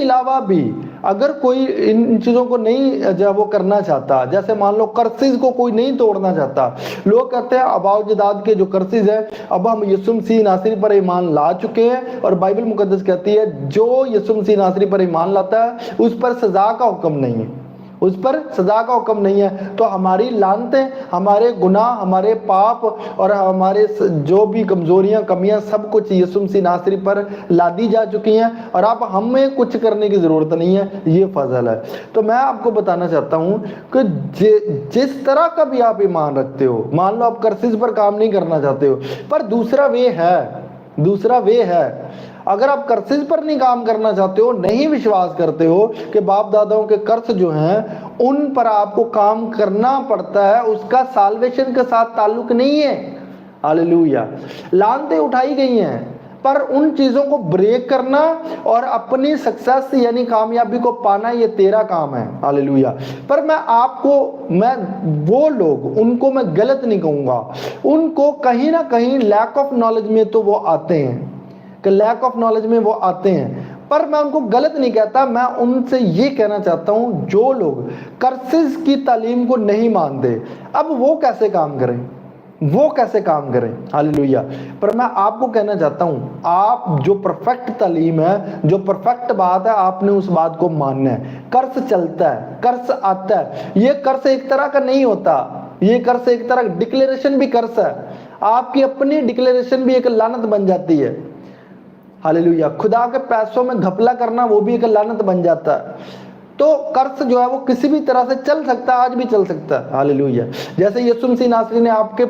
علاوہ بھی اگر کوئی ان چیزوں کو نہیں جو وہ کرنا چاہتا، جیسے مان لو کرسز کو کوئی نہیں توڑنا چاہتا، لوگ کہتے ہیں آباء و اجداد کے جو کرسز ہیں اب ہم یسوع مسیح ناصری پر ایمان لا چکے ہیں، اور بائبل مقدس کہتی ہے جو یسوع مسیح ناصری پر ایمان لاتا ہے اس پر سزا کا حکم نہیں ہے، اس پر سزا کا حکم نہیں ہے۔ تو ہماری لعنتیں، ہمارے گناہ، ہمارے پاپ اور ہمارے جو بھی کمزوریاں کمیاں سب کچھ یسوع مسیح ناصری پر لادی جا چکی ہیں، اور اب ہمیں کچھ کرنے کی ضرورت نہیں ہے، یہ فضل ہے۔ تو میں آپ کو بتانا چاہتا ہوں کہ جس طرح کا بھی آپ ایمان رکھتے ہو، مان لو آپ کرسز پر کام نہیں کرنا چاہتے ہو، پر دوسرا وے ہے۔ اگر آپ کرسز پر نہیں کام کرنا چاہتے ہو، نہیں وشواس کرتے ہو کہ باپ داداؤں کے قرض جو ہیں ان پر آپ کو کام کرنا پڑتا ہے، اس کا سالویشن کے ساتھ تعلق نہیں ہے۔ ہاللیلویہ۔ لعنتیں اٹھائی گئی ہیں، پر ان چیزوں کو بریک کرنا اور اپنی سکسیس یعنی کامیابی کو پانا یہ تیرا کام ہے۔ ہاللیلویہ۔ پر میں وہ لوگ ان کو میں غلط نہیں کہوں گا، ان کو کہیں نہ کہیں لیک آف نالج میں تو وہ آتے ہیں، کہ لیک آف نالج میں وہ آتے ہیں، پر میں ان کو غلط نہیں کہتا، میں ان سے یہ کہنا چاہتا ہوں جو لوگ کرسز کی تعلیم کو نہیں مانتے، اب وہ کیسے کام کریں؟ ہاللیلویہ۔ پر میں آپ کو کہنا چاہتا ہوں آپ جو پرفیکٹ تعلیم ہے، جو پرفیکٹ بات ہے، آپ نے اس بات کو ماننا ہے۔ قرض چلتا ہے، قرض آتا ہے، یہ قرض ایک طرح کا نہیں ہوتا، یہ قرض ایک طرح ڈکلیریشن بھی قرض ہے، آپ کی اپنی ڈکلیریشن بھی ایک لعنت بن جاتی ہے۔ ہاللیلویہ۔ خدا کے پیسوں میں گھپلا کرنا وہ بھی ایک لعنت بن جاتا ہے۔ تو قرض جو ہے وہ کسی بھی طرح سے چل سکتا ہے، آج بھی چل سکتا ہے۔ ہاللیلویہ۔ جیسے یسوع مسیح ناصری نے آپ کے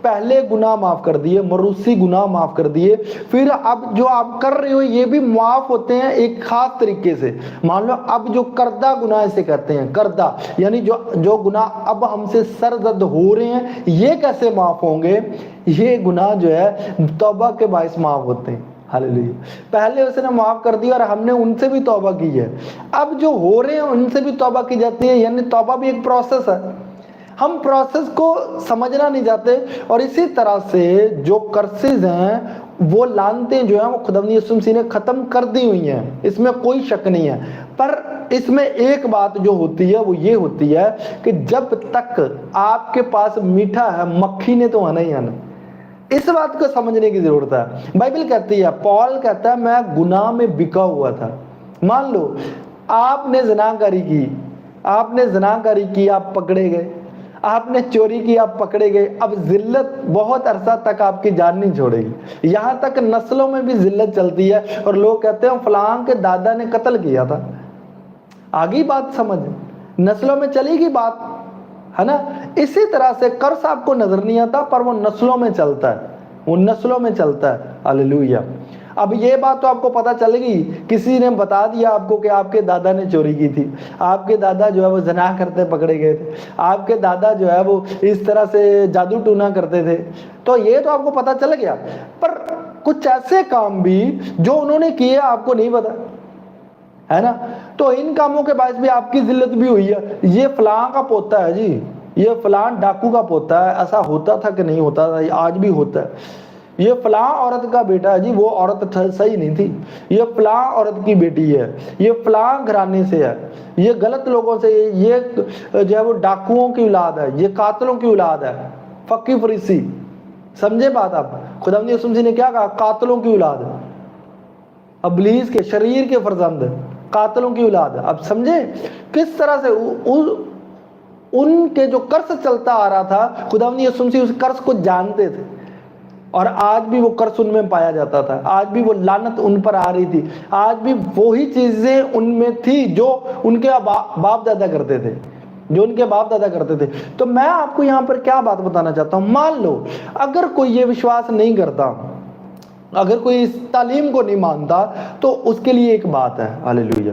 پہلے گناہ معاف کر دیے، موروثی گناہ معاف کر دیے، پھر اب جو آپ کر رہے ہو یہ بھی معاف ہوتے ہیں ایک خاص طریقے سے۔ مان لو اب جو کردہ گناہ اسے کہتے ہیں، کردہ یعنی جو گناہ اب ہم سے سرزد ہو رہے ہیں، یہ کیسے معاف ہوں گے؟ یہ گناہ جو ہے توبہ کے باعث معاف ہوتے ہیں۔ ہاللیلویہ۔ پہلے اس نے معاف کر دیا اور ہم نے ان سے بھی توبہ کی ہے، اب جو ہو رہے ہیں ان سے بھی توبہ کی جاتی ہے، یعنی توبہ بھی ایک پروسیس ہے، ہم پروسیس کو سمجھنا نہیں چاہتے۔ اور اسی طرح سے جو کرسز ہیں، وہ لعنتیں جو ہیں وہ خداوند یسوع مسیح نے ختم کر دی ہوئی ہیں، اس میں کوئی شک نہیں ہے۔ پر اس میں ایک بات جو ہوتی ہے وہ یہ ہوتی ہے کہ جب تک آپ کے پاس میٹھا ہے، مکھی نے تو آنا ہی آنا، اس بات کو سمجھنے کی ضرورت ہے۔ بائبل کہتی ہے، پال کہتا ہے میں گناہ میں بکا ہوا تھا۔ مان لو آپ نے زناکاری کی، آپ پکڑے گئے، آپ نے چوری کی، آپ پکڑے گئے، اب ذلت بہت عرصہ تک آپ کی جان نہیں چھوڑے گی، یہاں تک نسلوں میں بھی ذلت چلتی ہے، اور لوگ کہتے ہیں فلاں کے دادا نے قتل کیا تھا۔ آگی بات سمجھ، نسلوں میں چلی گی بات، ہے نا؟ اسی طرح سے قرض آپ کو نظر نہیں آتا، پر وہ نسلوں میں چلتا ہے، ہاللیلویہ۔ اب یہ بات تو آپ کو پتہ چلے گی، کسی نے بتا دیا آپ کو کہ آپ کے دادا نے چوری کی تھی، آپ کے دادا جو ہے وہ زنا کرتے پکڑے گئے تھے، آپ کے دادا جو ہے وہ اس طرح سے جادو ٹونا کرتے تھے، تو یہ تو آپ کو پتہ چل گیا۔ پر کچھ ایسے کام بھی جو انہوں نے کیے آپ کو نہیں پتا، ہے نا؟ تو ان کاموں کے باعث بھی آپ کی ذلت بھی ہوئی ہے، یہ فلاں کا پوتا ہے جی، یہ فلاں ڈاکو کا پوتا ہے، ایسا ہوتا تھا کہ نہیں ہوتا تھا، یہ آج بھی ہوتا ہے۔ یہ فلاں عورت کا بیٹا ہے جی، وہ عورت صحیح نہیں تھی، یہ فلاں عورت کی بیٹی ہے، یہ فلاں گھرانے سے ہے، یہ غلط لوگوں سے، یہ جو ہے وہ ڈاکوؤں کی اولاد ہے، یہ قاتلوں کی اولاد ہے، فقی فریسی۔ سمجھے بات آپ؟ خداوند یسوع مسیح نے کیا کہا؟ قاتلوں کی اولاد، ابلیس کے، شریر کے فرزند، قاتلوں کی اولاد۔ اب سمجھے کس طرح سے ان کے جو قرض چلتا آ رہا تھا، خداوند یسوع مسیح اس قرض کو جانتے تھے، اور آج بھی وہ قرض ان میں پایا جاتا تھا، آج بھی وہ لعنت ان پر آ رہی تھی، آج بھی وہی چیزیں ان میں تھی جو ان کے باپ دادا کرتے تھے، تو میں آپ کو یہاں پر کیا بات بتانا چاہتا ہوں، مان لو اگر کوئی یہ وشواس نہیں کرتا، اگر کوئی اس تعلیم کو نہیں مانتا، تو اس کے لیے ایک بات ہے، ہاللیلویہ،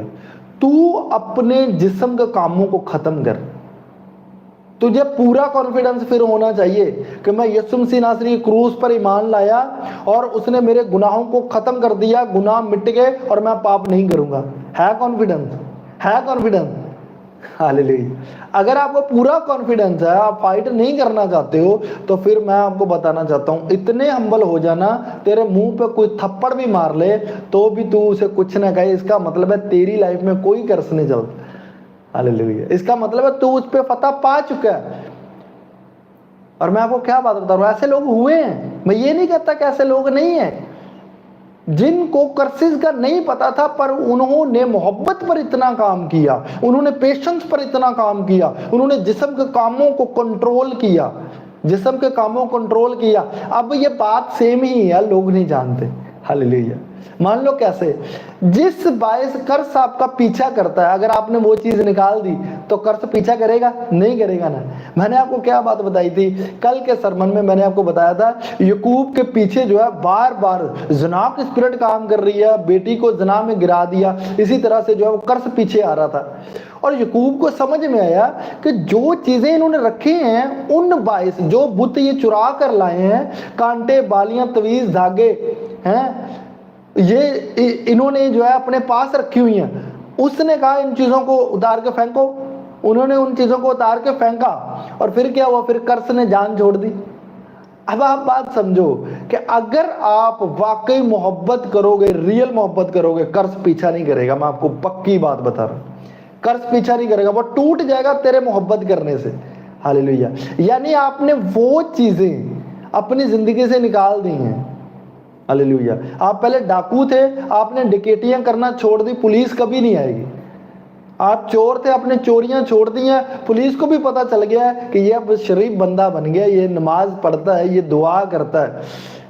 تو اپنے جسم کے کاموں کو ختم کر۔ تجھے پورا کانفیڈنس پھر ہونا چاہیے کہ میں یسوع مسیح ناصری کروس پر ایمان لایا اور اس نے میرے گناہوں کو ختم کر دیا، گناہ مٹ گئے اور میں پاپ نہیں کروں گا۔ ہے کانفیڈنس؟ हालेलुया। अगर आपको पूरा कॉन्फिडेंस है, आप फाइट नहीं करना चाहते हो, तो फिर मैं आपको बताना चाहता हूं, इतने हम्बल हो जाना, तेरे मुंह पे कोई थप्पड़ भी मार ले तो भी तू उसे कुछ ना कहे। इसका मतलब है तेरी लाइफ में कोई कर्ज नहीं चलता। हालेलुया। इसका मतलब है तू उस पे फतह पा चुका है। और मैं आपको क्या बात बता रहा हूं, ऐसे लोग हुए हैं, मैं ये नहीं कहता कि ऐसे लोग नहीं है, जिनको कर्सिस का नहीं पता था, पर उन्होंने मोहब्बत पर इतना काम किया, उन्होंने पेशेंस पर इतना काम किया, उन्होंने जिस्म के कामों को कंट्रोल किया, जिस्म के कामों को कंट्रोल किया। अब ये बात सेम ही है, लोग नहीं जानते। हालेलुया। मान लो कैसे, जिस बायस कर्ज आपका पीछा करता है, अगर आपने वो चीज निकाल दी तो कर्ज पीछा करेगा? नहीं करेगा ना। मैंने आपको क्या बात बताई थी कल के सरमन में, मैंने आपको बताया था याकूब के पीछे जो है बार बार जना की स्पिरिट काम कर रही है, बेटी को जना में गिरा दिया, इसी तरह से जो है वो कर्ज पीछे आ रहा था। और याकूब को समझ में आया कि जो चीजें इन्होंने रखी हैं, उन बायस जो बुत ये चुरा कर लाए हैं, कांटे, बालियां, तवीज, धागे हैं, ये इन्होंने जो है अपने पास रखी हुई हैं। उसने कहा इन चीजों को उतार के फेंको, उन्होंने उन चीजों को उतार के फेंका, और फिर क्या हुआ? फिर कर्ज ने जान छोड़ दी। अब आप बात समझो कि अगर आप वाकई मोहब्बत करोगे, रियल मोहब्बत करोगे, कर्ज पीछा नहीं करेगा। मैं आपको पक्की बात बता रहा हूं, कर्ज पीछा नहीं करेगा, वो टूट जाएगा तेरे मोहब्बत करने से। हालेलुया। यानी आपने वो चीजें अपनी जिंदगी से निकाल दी हैं। हालेलुया। आप पहले डाकू थे, आपने डकैतियां करना छोड़ दी, पुलिस कभी नहीं आएगी। आप चोर थे, आपने चोरियां छोड़ दी हैं, पुलिस को भी पता चल गया है कि ये अब शरीफ बंदा बन गया, ये नमाज पढ़ता है, ये दुआ करता है,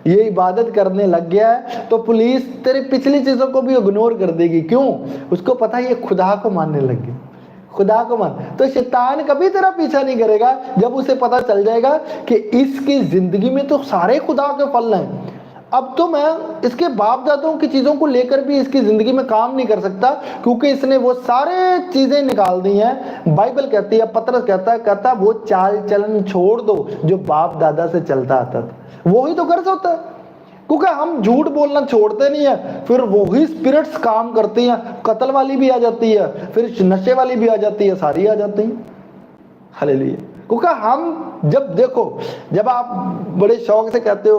ये इबादत करने लग गया है, तो पुलिस तेरी पिछली चीजों को भी इग्नोर कर देगी। क्यों? उसको पता है ये खुदा को मानने लग गया, खुदा को मान। तो शैतान कभी तेरा पीछा नहीं करेगा जब उसे पता चल जाएगा कि इसकी जिंदगी में तो सारे खुदा के फल हैं। अब तो मैं इसके बाप दादों की चीजों को लेकर भी इसकी जिंदगी में काम नहीं कर सकता, क्योंकि इसने वो सारे चीजें निकाल दी हैं। बाइबल कहती है, पतरस कहता वो चाल चलन छोड़ दो जो बाप दादा से चलता आता था। वो ही तो कर्ज होता है, क्योंकि हम झूठ बोलना छोड़ते नहीं है, फिर वही स्पिरिट्स काम करती हैं। कत्ल वाली भी आ जाती है, फिर नशे वाली भी आ जाती है, सारी आ जाती हैं। हालेलुया। क्योंकि हम जब देखो, जब आप बड़े शौक से कहते हो,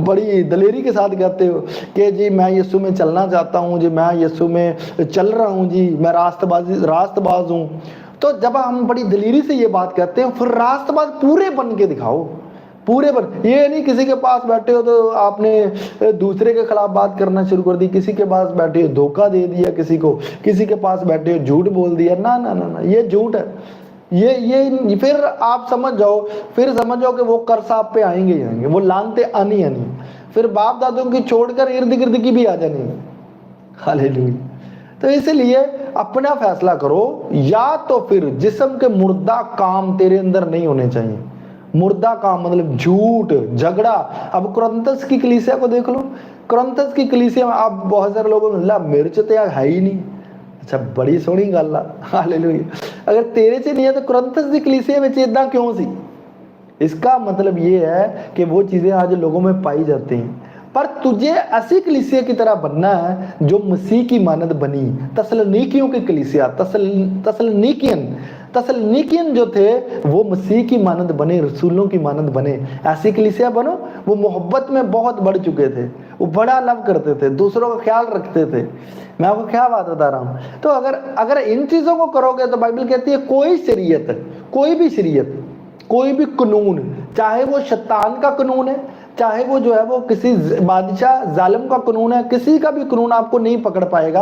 बड़ी दलेरी के साथ कहते हो कि जी मैं यीशु में चलना चाहता हूँ, जी मैं यीशु में चल रहा हूँ, जी मैं रास्तबाज हूँ, तो जब हम बड़ी दलेरी से ये बात कहते हैं, फिर रास्तबाज पूरे बन के दिखाओ, पूरे बन। ये नहीं किसी के पास बैठे हो तो आपने दूसरे के खिलाफ बात करना शुरू कर दी, किसी के पास बैठे हो धोखा दे दिया किसी को, किसी के पास बैठे हो झूठ बोल दिया। ना ना ना ना, ये झूठ है। ये फिर आप समझ जाओ, फिर समझ जाओ कि वो कर्ज आप पे आएंगे ही आएंगे, वो लानते आनी आनी, फिर बाप दादों की छोड़कर इर्द गिर्द की भी आ जानी। हालेलुया। तो इसलिए अपना फैसला करो, या तो फिर जिस्म के मुर्दा काम तेरे अंदर नहीं होने चाहिए। मुर्दा काम मतलब झूठ, झगड़ा। अब कुरिन्थस की कलीसिया को देख लो, कुरिन्थस की कलीसिया में आप बहुत सारे लोगों में मिर्च तो यार है ही नहीं। अच्छा, बड़ी सोहनी गल आ। हालेलुया। अगर तेरे च नहीं है तो कुरिन्थस की कलीसिया में इदां क्यों सी? इसका मतलब ये है कि वो चीजें आज लोगों में पाई जाती हैं। पर तुझे ऐसी कलीसिया की तरह बनना है जो मसीह की मानद बनी। तसलनीकियों की कलीसिया, तसलनीकियन जो थे वो मसीह की मानद बने, रसूलों की मानद बने। ऐसी कलीसिया बनो। वो मोहब्बत में बहुत बढ़ चुके थे, वो बड़ा लव करते थे, दूसरों का ख्याल रखते थे। मैं आपको क्या बात बता रहा हूं। तो अगर इन चीजों को करोगे तो बाइबल कहती है कोई शरीयत, कोई भी शरीयत, कोई भी कानून, चाहे वो शैतान का कानून है, चाहे वो जो है वो किसी बादशाह जालिम का कानून है, किसी का भी कानून आपको नहीं पकड़ पाएगा।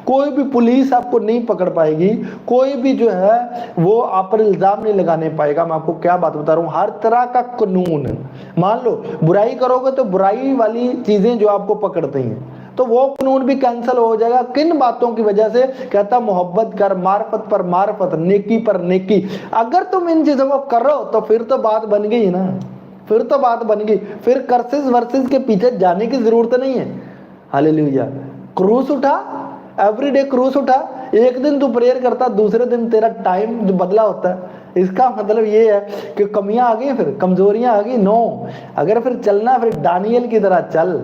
कोई भी पुलिस आपको नहीं पकड़ पाएगी, कोई भी जो है वो आप पर इल्जाम नहीं लगाने पाएगा। मैं आपको क्या बात बता रहा हूँ, हर तरह का कानून। मान लो बुराई करोगे तो बुराई वाली चीजें जो आपको पकड़ती हैं, तो वो कानून भी कैंसिल हो जाएगा। किन बातों की वजह से? कहता मोहब्बत कर, मार्फत पर मार्फत, नेकी पर नेकी। अगर तुम इन चीजों को करो तो फिर तो बात बन गई ना, फिर तो बात बन गई। फिर कर्सिस वर्सिस के पीछे जाने की जरूरत नहीं है। हालेलुया। क्रूस उठा, एवरीडे क्रूस उठा। एक दिन तू प्रेयर करता, दूसरे दिन तेरा टाइम बदला होता है। इसका मतलब ये है कि कमियां आ गई, फिर कमजोरियां आ गई। नो, अगर फिर चलना फिर दानियल की तरह चल।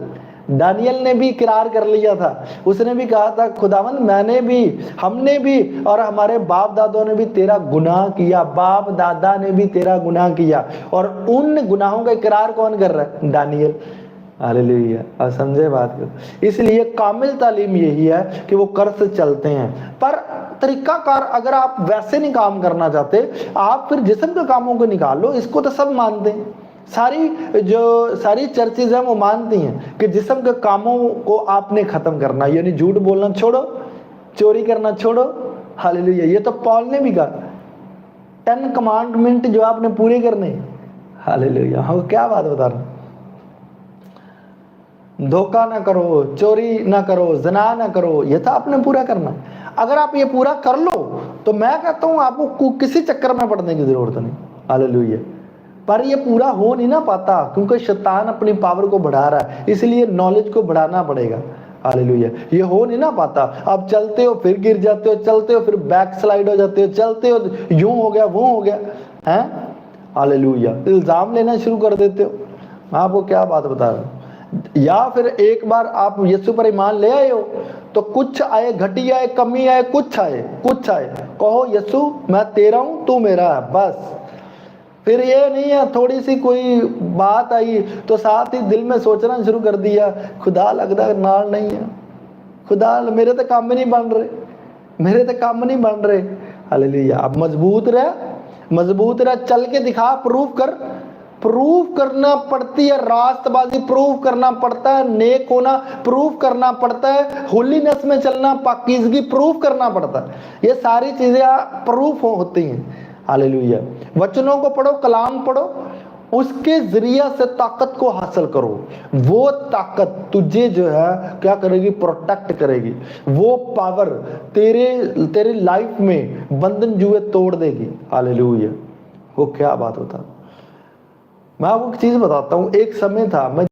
दानियल ने भी इकरार कर लिया था, उसने भी कहा था खुदावंद मैंने भी, हमने भी और हमारे बाप दादों ने भी तेरा गुनाह किया, बाप दादा ने भी तेरा गुनाह किया। और उन गुनाहों का इकरार कौन कर रहा है? दानियल। हालेलुया। आप समझे बात को? इसलिए कामिल तालीम यही है कि वो कर्ज से चलते हैं। पर तरीकाकार अगर आप वैसे नहीं काम करना चाहते, आप फिर जिस्म के कामों को निकाल लो। इसको तो सब मानते हैं, सारी चर्चेज हैं वो मानती हैं कि जिस्म के कामों को आपने खत्म करना, यानी झूठ बोलना छोड़ो, चोरी करना छोड़ो। हालेलुया। ये तो पॉल ने भी कहा, 10 कमांडमेंट जो आपने पूरे करने। हालेलुया। हाँ, क्या बात बता रहा हूं। धोखा ना करो, चोरी ना करो, ज़िना ना करो, ये तो आपने पूरा करना। अगर आप ये पूरा कर लो तो मैं कहता हूं आपको किसी चक्कर में पड़ने की जरूरत नहीं। हालेलुया। पर ये पूरा हो नहीं ना पाता क्योंकि शैतान अपनी पावर को बढ़ा रहा है, इसलिए नॉलेज को बढ़ाना पड़ेगा। हालेलुया। ये हो नहीं ना पाता। आप चलते हो फिर गिर जाते हो, चलते हो फिर बैक स्लाइड हो जाते हो, चलते हो यूं हो गया वो हो गया है। हालेलुया। इल्जाम लेना शुरू कर देते हो। मैं आपको क्या बात बता रहा हूं। या फिर एक बार आप यीशु पर ईमान ले आए हो तो कुछ आए, घटी आए, कमी आए, कुछ आए, कहो यीशु मैं तेरा हूं, तू मेरा है, बस। फिर ये नहीं है थोड़ी सी कोई बात आई तो साथ ही दिल में सोचना शुरू कर दिया, खुदा लगता है नाल नहीं है, खुदा मेरे तो काम नहीं बन रहे, मेरे तो काम नहीं बन रहे। हालेलुया। अब मजबूत रह, चल के दिखा, प्रूफ करना पड़ती है, रास्तबाजी प्रूफ करना पड़ता है, नेक होना प्रूफ करना पड़ता है, होलीनेस में चलना, पाकीज़गी प्रूफ करना पड़ता है। ये सारी चीजें प्रूफ होती हैं। हालेलुया। वचनों को पढ़ो, कलाम पढ़ो, उसके जरिया से ताकत को हासिल करो। वो ताकत तुझे जो है क्या करेगी? प्रोटेक्ट करेगी। वो पावर तेरे लाइफ में बंधन जुए तोड़ देगी। हालेलुया। वो क्या बात होता। मैं आपको एक चीज बताता हूँ। एक समय था, मैं